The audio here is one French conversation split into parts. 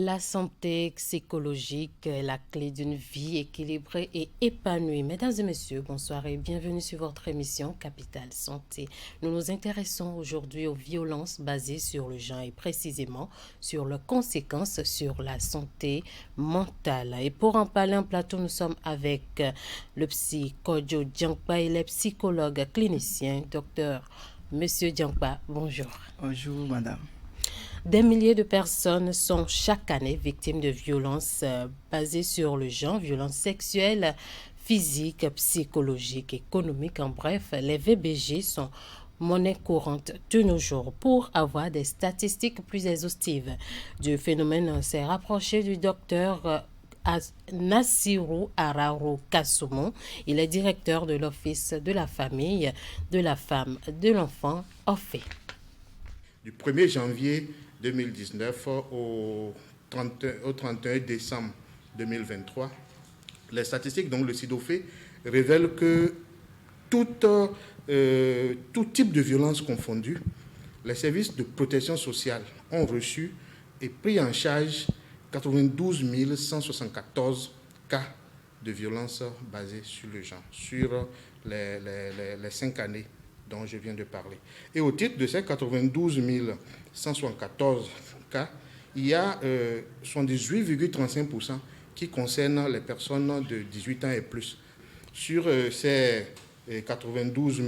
La santé psychologique est la clé d'une vie équilibrée et épanouie. Mesdames et messieurs, bonsoir et bienvenue sur votre émission Capital Santé. Nous nous intéressons aujourd'hui aux violences basées sur le genre et précisément sur leurs conséquences sur la santé mentale. Et pour en parler en plateau, nous sommes avec le psy Kodjo Diankpa et les psychologues cliniciens, docteur Monsieur Diankpa. Bonjour. Bonjour, madame. Des milliers de personnes sont chaque année victimes de violences basées sur le genre, violences sexuelles, physiques, psychologiques, économiques. En bref, les VBG sont monnaie courante de nos jours. Pour avoir des statistiques plus exhaustives du phénomène, on s'est rapproché du docteur Nassirou Araro Kassoumou. Il est directeur de l'Office de la famille, de la femme, de l'enfant, OFFE. Du 1er janvier 2019 au 31 décembre 2023, les statistiques, donc le SIDOFE, révèlent que tout type de violence confondue, les services de protection sociale ont reçu et pris en charge 92 174 cas de violence basées sur le genre, sur les 5 années dont je viens de parler. Et au titre de ces 92 174 cas, il y a 78,35% qui concernent les personnes de 18 ans et plus. Sur ces 92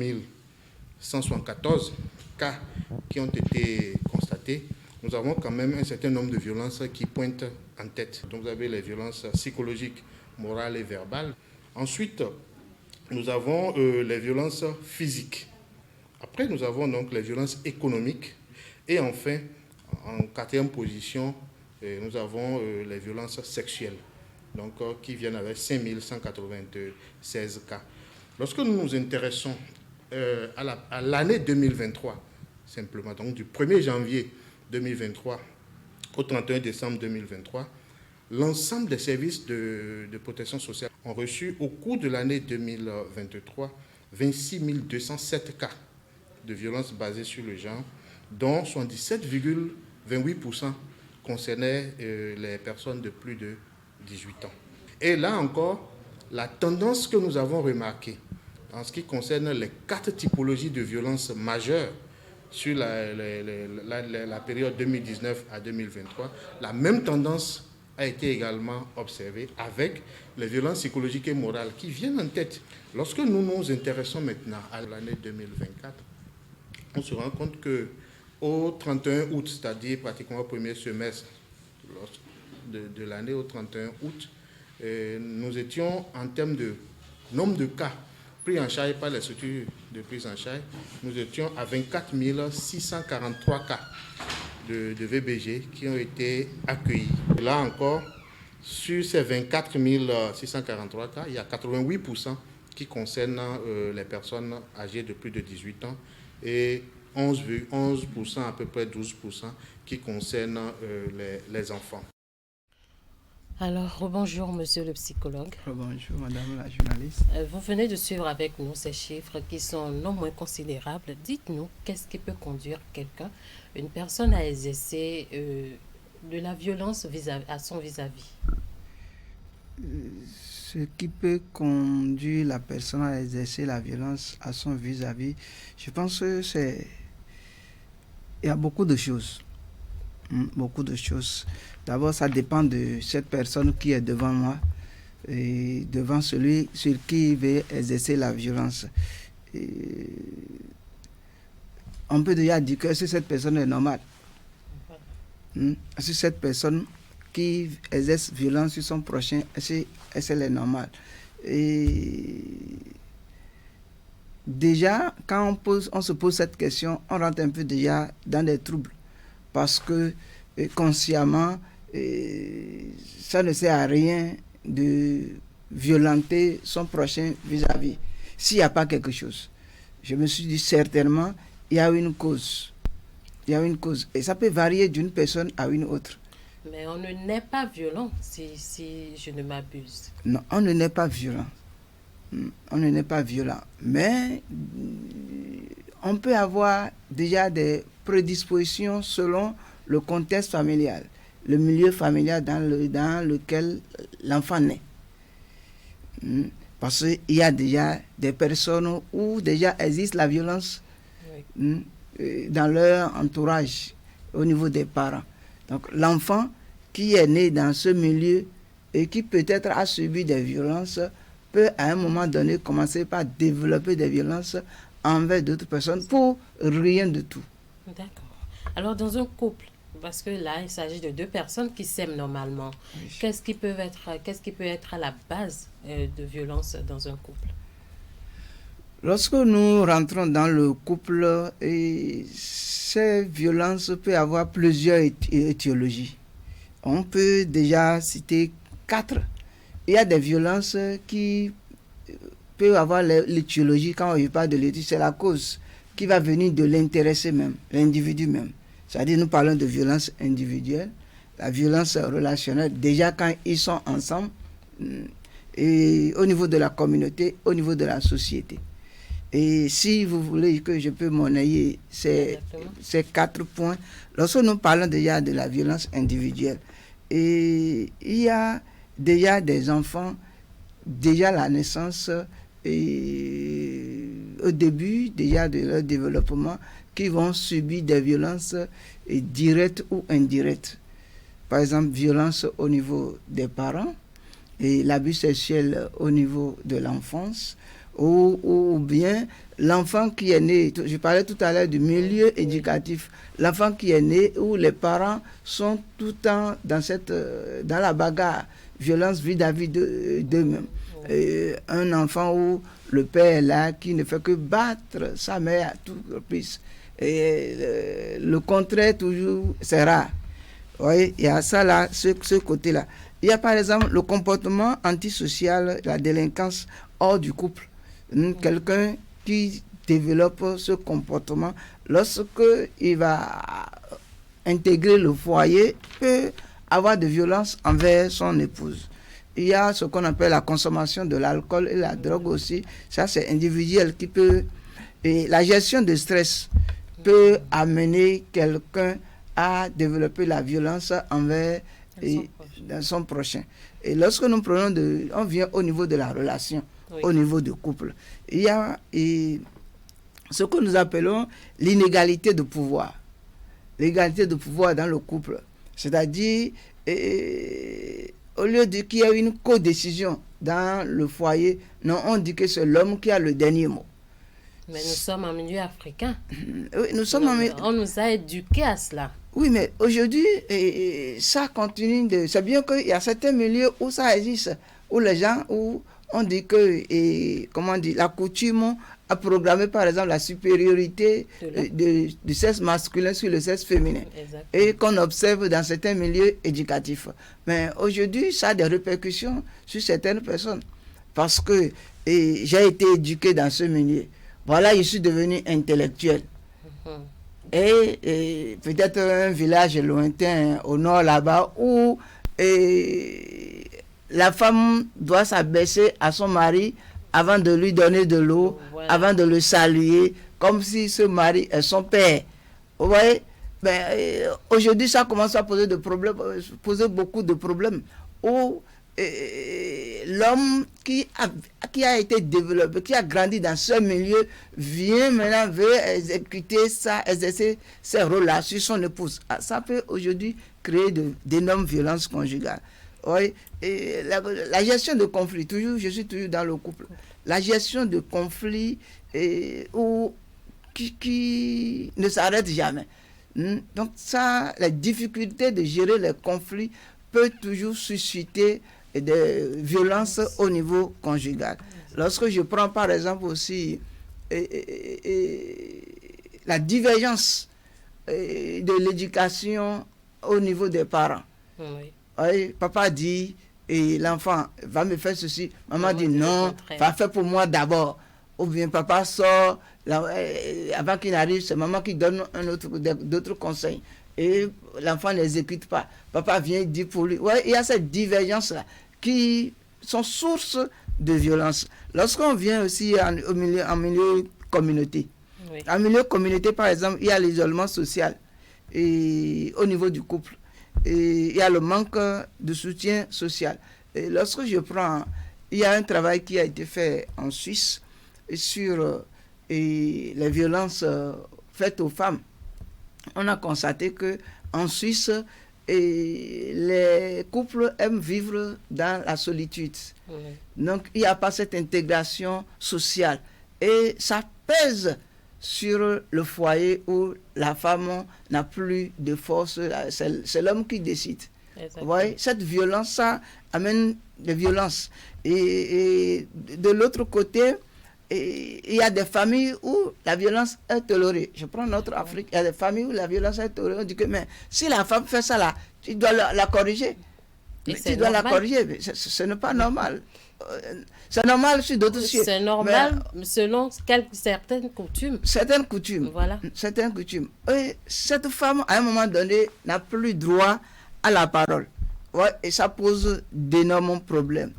174 cas qui ont été constatés, nous avons quand même un certain nombre de violences qui pointent en tête. Donc vous avez les violences psychologiques, morales et verbales. Ensuite, nous avons les violences physiques. Après, nous avons donc les violences économiques. Et enfin, en quatrième position, nous avons les violences sexuelles, donc, qui viennent avec 5196 cas. Lorsque nous nous intéressons à l'année 2023, simplement, donc du 1er janvier 2023 au 31 décembre 2023, l'ensemble des services de protection sociale ont reçu au cours de l'année 2023 26 207 cas de violences basées sur le genre, dont 77,28% concernaient les personnes de plus de 18 ans. Et là encore, la tendance que nous avons remarquée en ce qui concerne les 4 typologies de violences majeures sur la période 2019 à 2023, la même tendance a été également observée avec les violences psychologiques et morales qui viennent en tête. Lorsque nous nous intéressons maintenant à l'année 2024, on se rend compte qu'au 31 août, c'est-à-dire pratiquement au premier semestre de l'année, au 31 août, nous étions, en termes de nombre de cas pris en charge par les structures de prise en charge, nous étions à 24 643 cas de VBG qui ont été accueillis. Là encore, sur ces 24 643 cas, il y a 88% qui concernent les personnes âgées de plus de 18 ans et 11%, à peu près 12%, qui concernent les enfants. Alors, bonjour monsieur le psychologue. Bonjour madame la journaliste. Vous venez de suivre avec nous ces chiffres qui sont non moins considérables. Dites-nous, qu'est-ce qui peut conduire quelqu'un, une personne à exercer de la violence à son vis-à-vis? Ce qui peut conduire la personne à exercer la violence à son vis-à-vis, je pense que il y a beaucoup de choses. Beaucoup de choses. D'abord, ça dépend de cette personne qui est devant moi et devant celui sur qui il veut exercer la violence. On peut déjà dire que si cette personne est normale, si cette personne qui exerce violence sur son prochain, est-ce qu'elle est normale? Et déjà, quand on se pose cette question, on rentre un peu déjà dans des troubles. Parce que consciemment, ça ne sert à rien de violenter son prochain vis-à-vis s'il n'y a pas quelque chose. Je me suis dit certainement, il y a une cause. Il y a une cause. Et ça peut varier d'une personne à une autre. Mais on ne naît pas violent, si je ne m'abuse. Non, on ne naît pas violent. On ne naît pas violent. Mais on peut avoir déjà des prédispositions selon le contexte familial. le milieu familial dans lequel l'enfant naît. Parce qu'il y a déjà des personnes où déjà existe la violence dans leur entourage, au niveau des parents. Donc l'enfant qui est né dans ce milieu et qui peut-être a subi des violences peut à un moment donné commencer par développer des violences envers d'autres personnes pour rien de tout. D'accord. Alors dans un couple, parce que là il s'agit de deux personnes qui s'aiment normalement, qu'est-ce qui peut être à la base de violence dans un couple? Lorsque nous rentrons dans le couple, ces violences peuvent avoir plusieurs étiologies. On peut déjà citer 4. Il y a des violences qui peuvent avoir l'étiologie. Quand on parle de l'étiologie, c'est la cause qui va venir de l'intéressé même, l'individu même. C'est-à-dire, nous parlons de violence individuelle, la violence relationnelle, déjà quand ils sont ensemble, et au niveau de la communauté, au niveau de la société. Et si vous voulez que je peux monnayer ces 4 points, lorsque nous parlons déjà de la violence individuelle, et il y a déjà des enfants, déjà la naissance, et au début déjà de leur développement, qui vont subir des violences directes ou indirectes. Par exemple, violence au niveau des parents et l'abus sexuel au niveau de l'enfance, ou bien l'enfant qui est né, je parlais tout à l'heure du milieu éducatif, l'enfant qui est né où les parents sont tout le temps dans la bagarre, violence vis-à-vis d'eux-mêmes. Un enfant où le père est là qui ne fait que battre sa mère à tout reprise. Et le contraire toujours, c'est rare. Oui, il y a ça là, ce côté-là. Il y a par exemple le comportement antisocial, la délinquance hors du couple. Quelqu'un qui développe ce comportement, lorsque il va intégrer le foyer, peut avoir de violence envers son épouse. Il y a ce qu'on appelle la consommation de l'alcool et la drogue aussi. Ça, c'est individuel qui peut... Et la gestion de stress peut amener quelqu'un à développer la violence envers son prochain. Et lorsque nous prenons on vient au niveau de la relation, au niveau du couple, il y a ce que nous appelons l'inégalité de pouvoir. L'égalité de pouvoir dans le couple. C'est-à-dire, au lieu de qu'il y ait une codécision dans le foyer, non, on dit que c'est l'homme qui a le dernier mot. Mais nous sommes en milieu africain. Oui, on nous a éduqués à cela. Oui, mais aujourd'hui, ça continue de... C'est bien qu'il y a certains milieux où ça existe, où les gens, où on dit que, la coutume a programmé, par exemple, la supériorité du sexe masculin sur le sexe féminin. Exactement. Et qu'on observe dans certains milieux éducatifs. Mais aujourd'hui, ça a des répercussions sur certaines personnes. Parce que j'ai été éduqué dans ce milieu. Voilà, je suis devenu intellectuel. Et peut-être un village lointain au nord là-bas où la femme doit s'abaisser à son mari avant de lui donner de l'eau, avant de le saluer, comme si ce mari est son père. Vous voyez, aujourd'hui, ça commence à poser beaucoup de problèmes. Où l'homme qui a été développé, qui a grandi dans ce milieu, vient maintenant, veut exercer ses rôles là sur son épouse. Ça peut aujourd'hui créer d'énormes violences conjugales. Oui, et la gestion de conflits, je suis toujours dans le couple. La gestion de conflits qui ne s'arrête jamais. Donc ça, la difficulté de gérer les conflits peut toujours susciter des violences au niveau conjugal. Lorsque je prends par exemple aussi la divergence de l'éducation au niveau des parents. Oui, papa dit, et l'enfant va me faire ceci, maman dit non, va faire pour moi d'abord. Ou bien papa sort, avant qu'il n'arrive, c'est maman qui donne d'autres conseils. Et l'enfant n'exécute pas. Papa vient dire pour lui. Ouais, il y a cette divergence-là qui sont source de violence. Lorsqu'on vient aussi en milieu communauté. En milieu communauté, par exemple, il y a l'isolement social et au niveau du couple. et il y a le manque de soutien social. Et lorsque je prends, il y a un travail qui a été fait en Suisse sur les violences faites aux femmes. On a constaté que en Suisse, les couples aiment vivre dans la solitude. Oui. Donc, il n'y a pas cette intégration sociale. Et ça pèse sur le foyer où la femme n'a plus de force. C'est l'homme qui décide. Vous voyez, cette violence, ça amène des violences. Et de l'autre côté, il y a des familles où la violence est tolérée. Je prends notre Afrique, il y a des familles où la violence est tolérée. On dit que mais si la femme fait ça là, tu dois la corriger. Tu dois la corriger. Ce n'est pas normal. C'est normal sur d'autres sujets. C'est normal selon certaines coutumes. Certaines coutumes. Voilà. Certaines coutumes. Et cette femme, à un moment donné, n'a plus droit à la parole. Ouais, et ça pose d'énormes problèmes.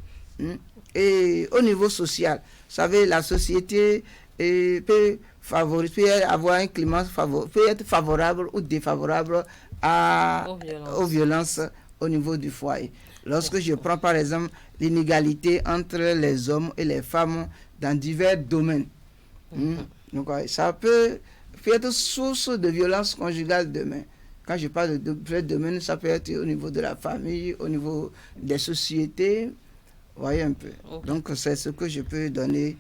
Et au niveau social, vous savez, la société peut avoir un climat peut être favorable ou défavorable aux violences au niveau du foyer. Lorsque je prends par exemple l'inégalité entre les hommes et les femmes dans divers domaines, donc, ça peut être source de violence conjugale demain. Quand je parle de domaine, ça peut être au niveau de la famille, au niveau des sociétés. Voyez un peu. Donc, c'est ce que je peux donner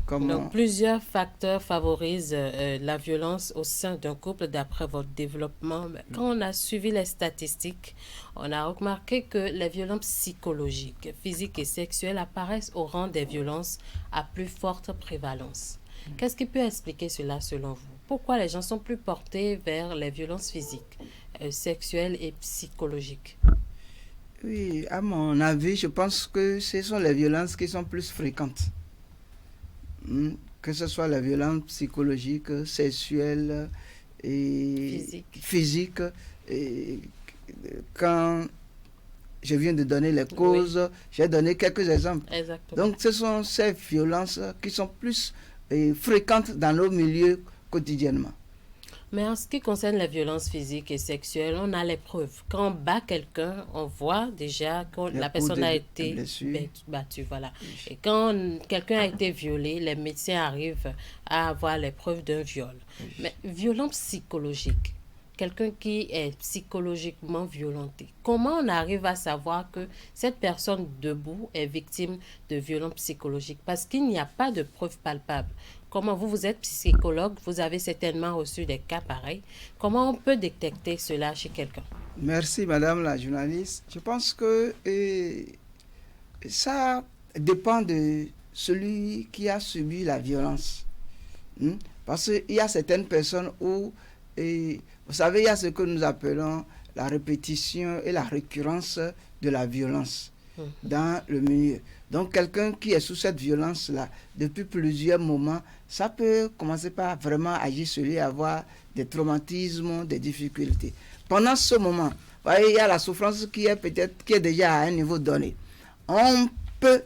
comme... Donc, plusieurs facteurs favorisent la violence au sein d'un couple d'après votre développement. Quand on a suivi les statistiques, on a remarqué que les violences psychologiques, physiques et sexuelles apparaissent au rang des violences à plus forte prévalence. Qu'est-ce qui peut expliquer cela selon vous? Pourquoi les gens sont plus portés vers les violences physiques, sexuelles et psychologiques? Oui, à mon avis, je pense que ce sont les violences qui sont plus fréquentes. Que ce soit la violence psychologique, sexuelle et physique. Et quand je viens de donner les causes, j'ai donné quelques exemples. Exactement. Donc, ce sont ces violences qui sont plus fréquentes dans nos milieux quotidiennement. Mais en ce qui concerne la violence physique et sexuelle, on a les preuves. Quand on bat quelqu'un, on voit déjà que la personne a été battue. Voilà. Oui. Et quand quelqu'un a été violé, les médecins arrivent à avoir les preuves d'un viol. Oui. Mais violence psychologique, quelqu'un qui est psychologiquement violenté, comment on arrive à savoir que cette personne debout est victime de violence psychologique? Parce qu'il n'y a pas de preuves palpables. Comment vous êtes psychologue, vous avez certainement reçu des cas pareils. Comment on peut détecter cela chez quelqu'un? Merci, madame la journaliste. Je pense que ça dépend de celui qui a subi la violence. Parce qu'il y a certaines personnes où, vous savez, il y a ce que nous appelons la répétition et la récurrence de la violence dans le milieu. Donc, quelqu'un qui est sous cette violence-là depuis plusieurs moments, ça peut commencer par vraiment agir sur lui, avoir des traumatismes, des difficultés. Pendant ce moment, voyez, il y a la souffrance qui est déjà à un niveau donné. On peut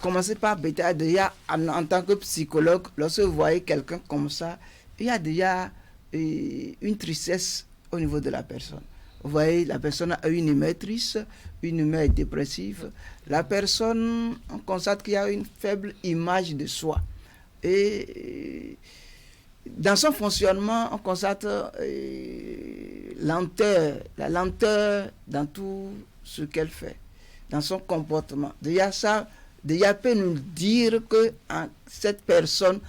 commencer par déjà, en tant que psychologue, lorsque vous voyez quelqu'un comme ça, il y a déjà une tristesse au niveau de la personne. Vous voyez, la personne a une humeur triste, une humeur dépressive. La personne, on constate qu'il y a une faible image de soi. Et dans son fonctionnement, on constate la lenteur dans tout ce qu'elle fait, dans son comportement. Déjà, ça peut nous dire que cette personne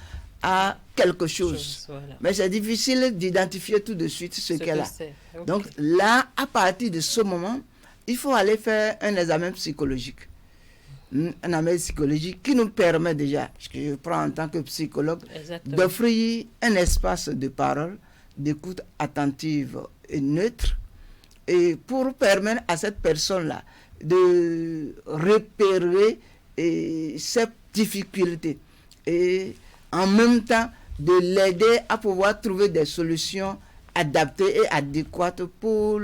a quelque chose. Voilà. Mais c'est difficile d'identifier tout de suite ce qu'elle a. Okay. Donc là, à partir de ce moment, il faut aller faire un examen psychologique. Un examen psychologique qui nous permet déjà, ce que je prends en tant que psychologue, d'offrir un espace de parole, d'écoute attentive et neutre, et pour permettre à cette personne-là de repérer ses difficultés et en même temps de l'aider à pouvoir trouver des solutions adaptées et adéquates pour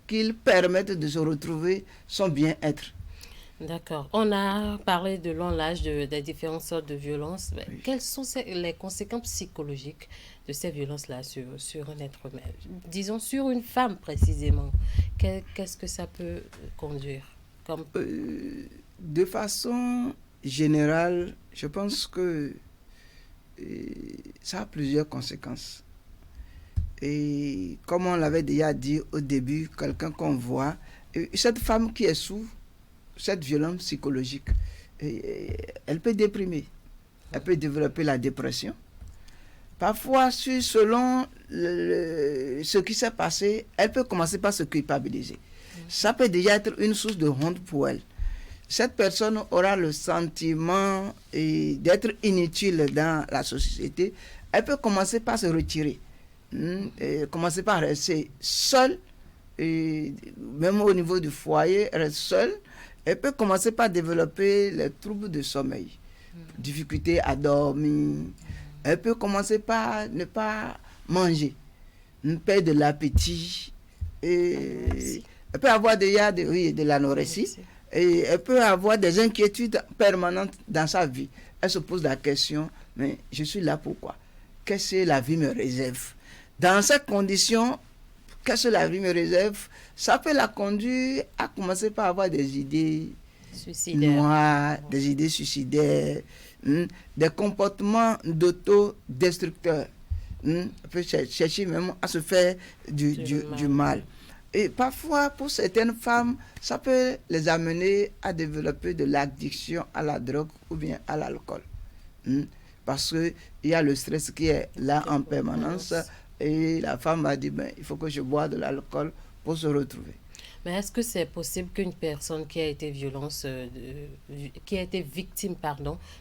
qu'il permette de se retrouver son bien-être. D'accord. On a parlé de long âge, des différentes sortes de violences. Mais Oui. quelles sont les conséquences psychologiques de ces violences-là sur un être humain? Disons sur une femme précisément. Qu'est-ce que ça peut conduire comme... Euh, de façon générale, je pense que ça a plusieurs conséquences. Et comme on l'avait déjà dit au début, quelqu'un qu'on voit, cette femme qui est sous cette violence psychologique, elle peut déprimer, elle peut développer la dépression. Parfois, selon ce qui s'est passé, elle peut commencer par se culpabiliser. Ça peut déjà être une source de honte pour elle. Cette personne aura le sentiment d'être inutile dans la société. Elle peut commencer par se retirer, commencer par rester seule, même au niveau du foyer, reste seule. Elle peut commencer par développer les troubles de sommeil, difficulté à dormir. Elle peut commencer par ne pas manger, perdre de l'appétit. Elle peut avoir déjà de l'anorexie. Et elle peut avoir des inquiétudes permanentes dans sa vie. Elle se pose la question, mais je suis là pourquoi? Qu'est-ce que la vie me réserve? Dans ces conditions, qu'est-ce que la vie me réserve? Ça peut la conduire à commencer par avoir des idées noires, des idées suicidaires, des comportements d'autodestructeurs. Elle peut chercher même à se faire du mal. Et parfois, pour certaines femmes, ça peut les amener à développer de l'addiction à la drogue ou bien à l'alcool. Parce qu'il y a le stress qui est là en permanence et la femme va dire, il faut que je bois de l'alcool pour se retrouver. Mais est-ce que c'est possible qu'une personne qui a été victime,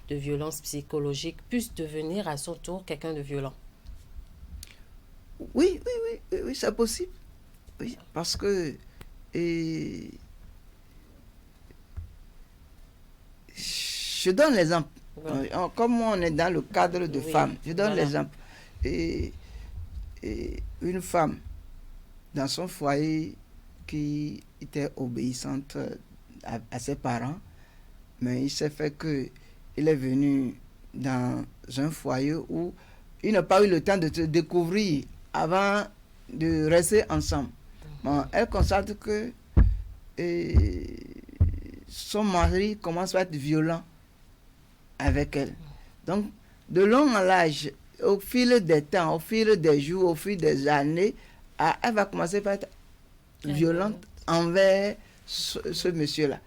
de violence psychologique puisse devenir à son tour quelqu'un de violent? Oui, c'est possible. Oui, parce que je donne l'exemple. Ouais. Comme on est dans le cadre de femmes, je donne l'exemple. Et une femme dans son foyer qui était obéissante à ses parents, mais il s'est fait qu'il est venu dans un foyer où il n'a pas eu le temps de se découvrir avant de rester ensemble. Bon, elle constate que son mari commence à être violent avec elle. Donc, de long en large, au fil des temps, au fil des jours, au fil des années, elle va commencer par être violente envers ce monsieur-là.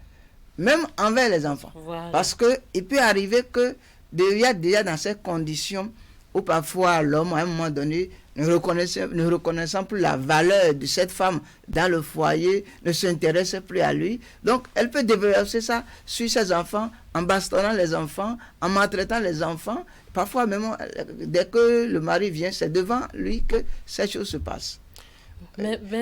Même envers les enfants. Voilà. Parce qu'il peut arriver que il y a déjà dans ces conditions où parfois l'homme, à un moment donné, ne reconnaissant plus la valeur de cette femme dans le foyer, ne s'intéresse plus à lui. Donc, elle peut développer ça sur ses enfants, en bastonnant les enfants, en maltraitant les enfants. Parfois, même, dès que le mari vient, c'est devant lui que ces choses se passent.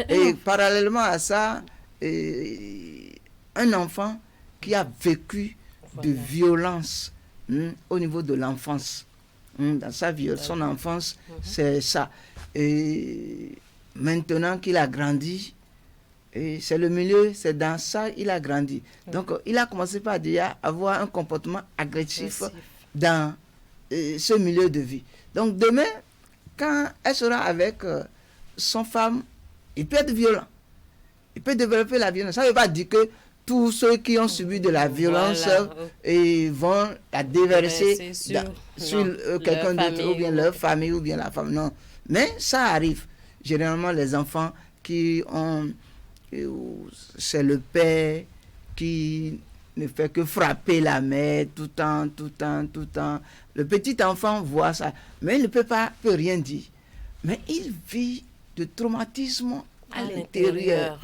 Et parallèlement à ça, un enfant qui a vécu de violence au niveau de l'enfance, dans sa vie, son enfance, c'est ça. Et maintenant qu'il a grandi, et c'est le milieu, c'est dans ça qu'il a grandi. Donc, il a commencé par déjà avoir un comportement agressif dans ce milieu de vie. Donc, demain, quand elle sera avec son femme, il peut être violent. Il peut développer la violence. Ça ne veut pas dire que tous ceux qui ont subi de la violence vont la déverser sur quelqu'un d'autre, ou bien leur famille, ou bien la femme. Non. Mais ça arrive. Généralement, les enfants qui ont... c'est le père qui ne fait que frapper la mère tout le temps. Le petit enfant voit ça, mais il ne peut rien dire. Mais il vit de traumatisme à l'intérieur.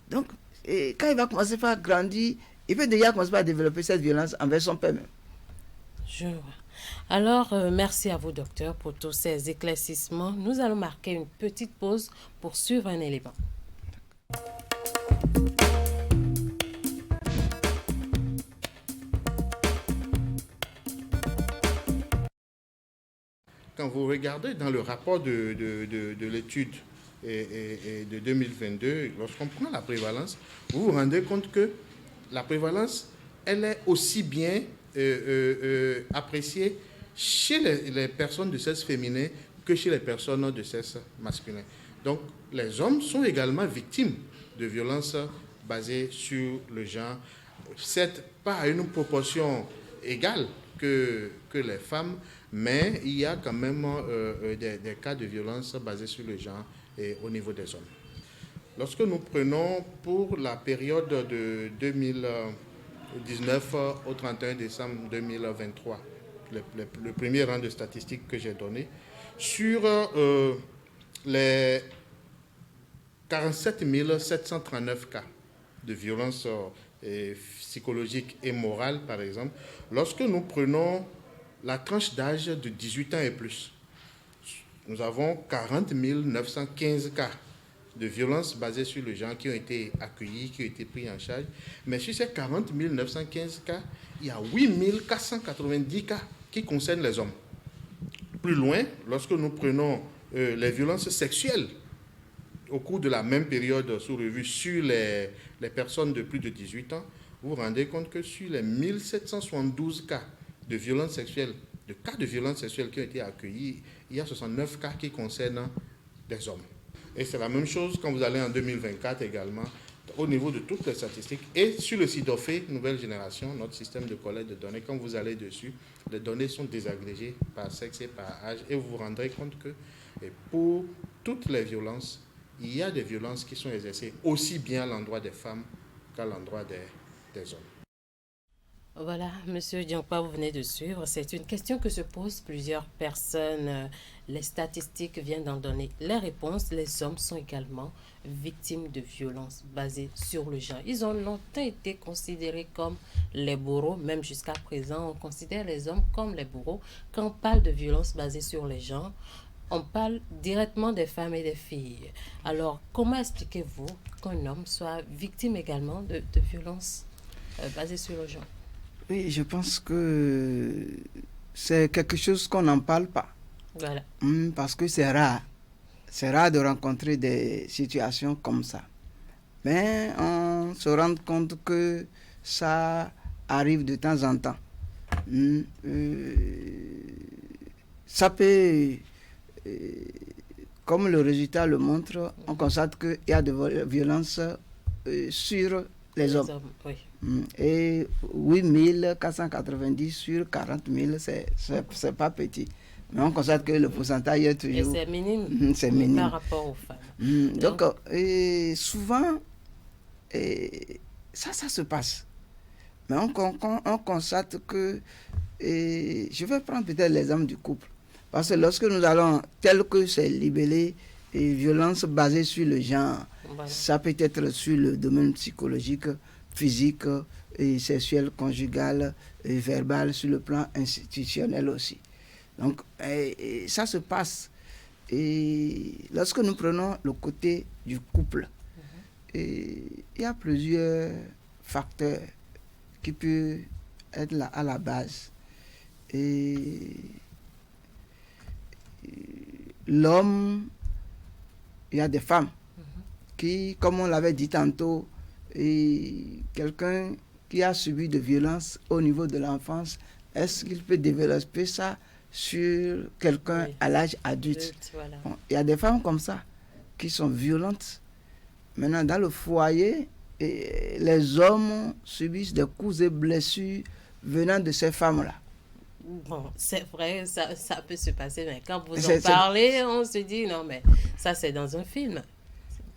Donc, quand il va commencer à grandir, il peut déjà commencer à développer cette violence envers son père même. Je vois. Alors, merci à vous, docteur, pour tous ces éclaircissements. Nous allons marquer une petite pause pour suivre un élément. Quand vous regardez dans le rapport de l'étude et de 2022, lorsqu'on prend la prévalence, vous vous rendez compte que la prévalence, elle est aussi bien appréciée chez les personnes de sexe féminin que chez les personnes de sexe masculin. Donc, les hommes sont également victimes de violences basées sur le genre, certes pas à une proportion égale que les femmes, mais il y a quand même des cas de violence basés sur le genre au niveau des hommes. Lorsque nous prenons pour la période de 2019 au 31 décembre 2023, le premier rang de statistiques que j'ai donné, sur les 47 739 cas de violences psychologiques et morales, par exemple, lorsque nous prenons la tranche d'âge de 18 ans et plus, nous avons 40 915 cas de violences basées sur le genre qui ont été accueillis, qui ont été pris en charge. Mais sur ces 40 915 cas, il y a 8 490 cas qui concernent les hommes. Plus loin, lorsque nous prenons les violences sexuelles au cours de la même période sous revue sur les personnes de plus de 18 ans, vous vous rendez compte que sur les 1772 cas de violences sexuelles, de cas de violences sexuelles qui ont été accueillis, il y a 69 cas qui concernent des hommes. Et c'est la même chose quand vous allez en 2024 également, au niveau de toutes les statistiques. Et sur le SIDOFE, nouvelle génération, notre système de collecte de données, quand vous allez dessus, les données sont désagrégées par sexe et par âge. Et vous vous rendrez compte que pour toutes les violences, il y a des violences qui sont exercées aussi bien à l'endroit des femmes qu'à l'endroit des hommes. Voilà, Monsieur Diankpa, vous venez de suivre. C'est une question que se posent plusieurs personnes. Les statistiques viennent d'en donner les réponses. Les hommes sont également victimes de violences basées sur le genre. Ils ont longtemps été considérés comme les bourreaux. Même jusqu'à présent, on considère les hommes comme les bourreaux. Quand on parle de violences basées sur le genre, on parle directement des femmes et des filles. Alors, comment expliquez-vous qu'un homme soit victime également de violences basées sur le genre? Oui, je pense que c'est quelque chose qu'on n'en parle pas. Voilà. Parce que c'est rare. C'est rare de rencontrer des situations comme ça. Mais on se rend compte que ça arrive de temps en temps. Ça peut, comme le résultat le montre, on constate qu'il y a de violences sur les hommes. Oui. Et 8490 sur 40 000, c'est pas petit. Mais on constate que le pourcentage est toujours... Et c'est minime, c'est minime par rapport aux femmes. Donc, souvent, ça se passe. Mais on constate que... je vais prendre peut-être l'exemple du couple. Parce que lorsque nous allons, tel que c'est libellé, violence basée sur le genre, voilà. Ça peut être sur le domaine psychologique, physique, et sexuel, conjugal, et verbal, sur le plan institutionnel aussi. Donc, ça se passe. Et lorsque nous prenons le côté du couple, il y a plusieurs facteurs qui peuvent être là à la base. Et l'homme, il y a des femmes qui, comme on l'avait dit tantôt, quelqu'un qui a subi de violences au niveau de l'enfance, est-ce qu'il peut développer ça sur quelqu'un à l'âge adulte? Voilà. Bon, il y a des femmes comme ça qui sont violentes. Maintenant, dans le foyer, les hommes subissent des coups et blessures venant de ces femmes-là. Bon, c'est vrai, ça peut se passer, mais quand vous en parlez, on se dit, non, mais ça, c'est dans un film.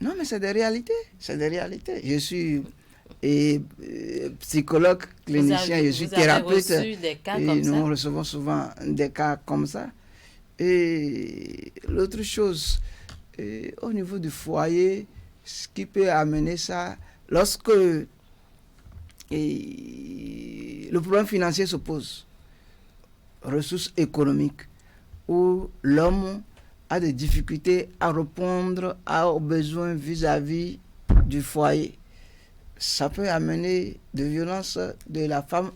Non, mais c'est des réalités. C'est des réalités. Je suis psychologue, clinicien, je suis thérapeute. Des cas comme ça? Nous recevons souvent des cas comme ça. Et l'autre chose, au niveau du foyer, ce qui peut amener ça, lorsque le problème financier se pose, ressources économiques, où l'homme a des difficultés à répondre aux besoins vis-à-vis du foyer. Ça peut amener de violence de la femme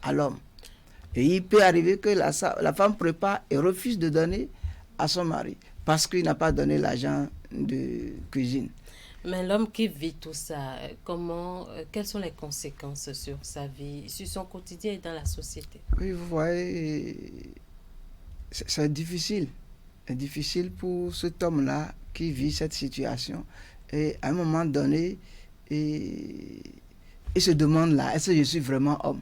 à l'homme. Et il peut arriver que la femme prépare et refuse de donner à son mari parce qu'il n'a pas donné l'argent de cuisine. Mais l'homme qui vit tout ça, quelles sont les conséquences sur sa vie, sur son quotidien et dans la société? Oui, vous voyez, c'est difficile. C'est difficile pour cet homme-là qui vit cette situation. Et à un moment donné, il se demande là, est-ce que je suis vraiment homme?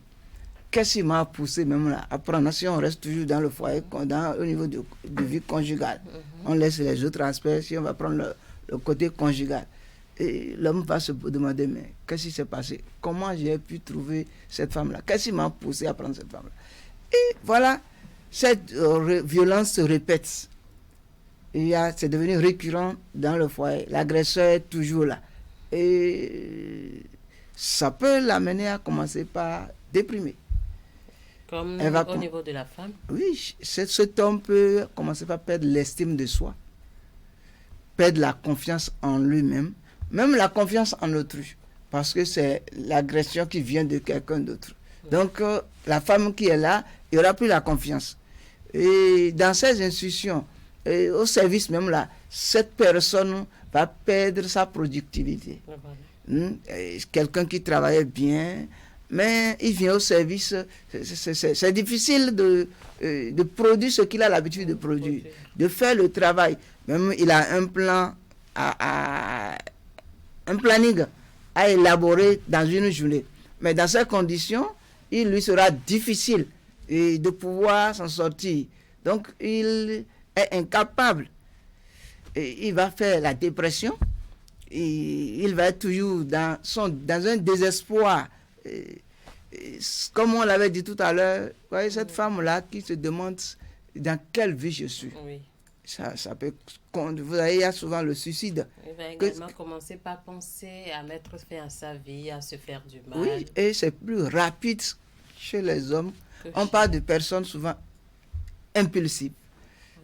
Qu'est-ce qui m'a poussé même là à prendre, si on reste toujours dans le foyer, au niveau de vie conjugale, on laisse les autres aspects, si on va prendre le côté conjugal. Et l'homme va se demander, mais qu'est-ce qui s'est passé? Comment j'ai pu trouver cette femme-là? Qu'est-ce qui m'a poussé à prendre cette femme-là? Et voilà, cette violence se répète. C'est devenu récurrent dans le foyer. L'agresseur est toujours là. Et ça peut l'amener à commencer par déprimer. Comme au niveau de la femme? Oui, cet homme peut commencer par perdre l'estime de soi, perdre la confiance en lui-même, même la confiance en autrui, parce que c'est l'agression qui vient de quelqu'un d'autre. Donc, la femme qui est là, il n'y aura plus la confiance. Et dans ces institutions, et au service même là, cette personne va perdre sa productivité. Quelqu'un qui travaillait bien, mais il vient au service, c'est difficile de produire ce qu'il a l'habitude de produire, de faire le travail. Même il a un plan, un planning à élaborer dans une journée. Mais dans ces conditions, il lui sera difficile de pouvoir s'en sortir. Donc il est incapable. Et il va faire la dépression. Et il va être toujours dans un désespoir. Comme on l'avait dit tout à l'heure, voyez cette femme-là qui se demande dans quelle vie je suis. Oui. Ça peut, vous voyez, il y a souvent le suicide. Il va également commencer par penser à mettre fin à sa vie, à se faire du mal. Oui, et c'est plus rapide chez les hommes. On parle de personnes souvent impulsives.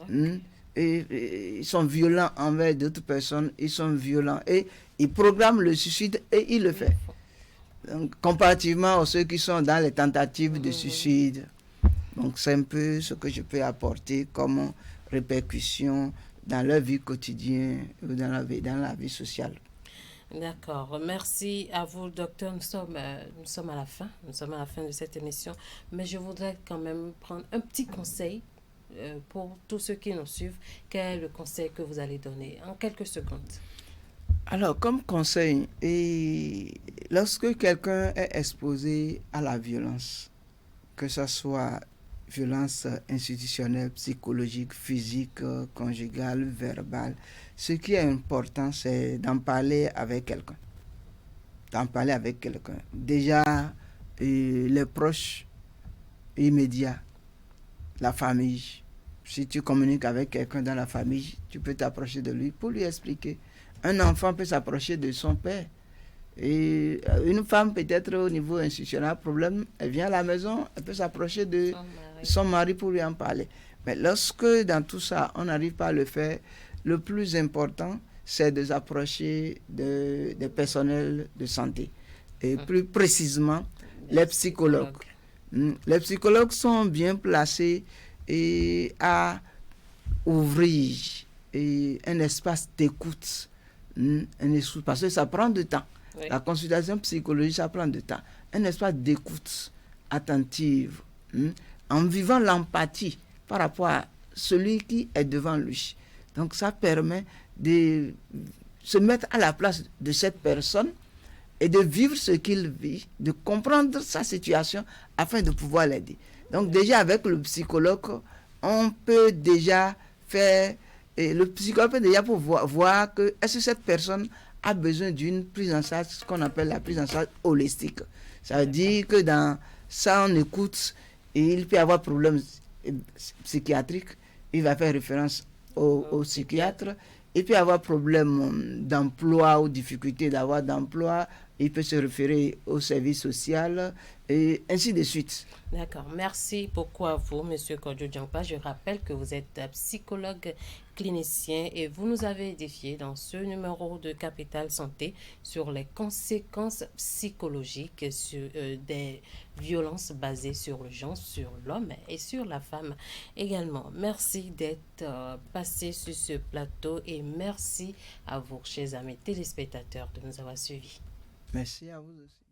Okay. Et ils sont violents envers d'autres personnes, ils sont violents et ils programment le suicide et ils le font. Donc, comparativement à ceux qui sont dans les tentatives de suicide. Donc c'est un peu ce que je peux apporter comme répercussion dans leur vie quotidienne ou dans la vie sociale. D'accord. Merci à vous, docteur. Nous sommes à la fin. Nous sommes à la fin de cette émission. Mais je voudrais quand même prendre un petit conseil pour tous ceux qui nous suivent. Quel est le conseil que vous allez donner en quelques secondes? Alors, comme conseil, lorsque quelqu'un est exposé à la violence, que ce soit violence institutionnelle, psychologique, physique, conjugale, verbale, ce qui est important, c'est d'en parler avec quelqu'un. Déjà, les proches immédiats, la famille. Si tu communiques avec quelqu'un dans la famille, tu peux t'approcher de lui pour lui expliquer. Un enfant peut s'approcher de son père. Et une femme, peut-être au niveau institutionnel, problème, elle vient à la maison, elle peut s'approcher de son mari pour lui en parler. Mais lorsque dans tout ça, on n'arrive pas à le faire, le plus important, c'est de s'approcher des personnels de santé. Et plus précisément, les psychologues. Les psychologues sont bien placés à ouvrir un espace d'écoute. Parce que ça prend du temps. Oui. La consultation psychologique, ça prend du temps. Un espace d'écoute attentive, en vivant l'empathie par rapport à celui qui est devant lui. Donc ça permet de se mettre à la place de cette personne et de vivre ce qu'il vit, de comprendre sa situation afin de pouvoir l'aider. Donc déjà avec le psychologue, on peut déjà faire... Et le psychologue peut déjà pouvoir voir que est-ce que cette personne a besoin d'une prise en charge, ce qu'on appelle la prise en charge holistique. Ça veut dire que dans ça, on écoute et il peut y avoir problème psychiatrique, il va faire référence au psychiatre. Il peut y avoir problème d'emploi ou difficulté d'avoir d'emploi, il peut se référer au service social et ainsi de suite. D'accord. Merci beaucoup à vous, Monsieur Kodjo Djangpa. Je rappelle que vous êtes psychologue clinicien et vous nous avez édifié dans ce numéro de Capital Santé sur les conséquences psychologiques des violences basées sur le genre, sur l'homme et sur la femme également. Merci d'être passé sur ce plateau et merci à vous, chers amis téléspectateurs, de nous avoir suivis. Merci à vous aussi.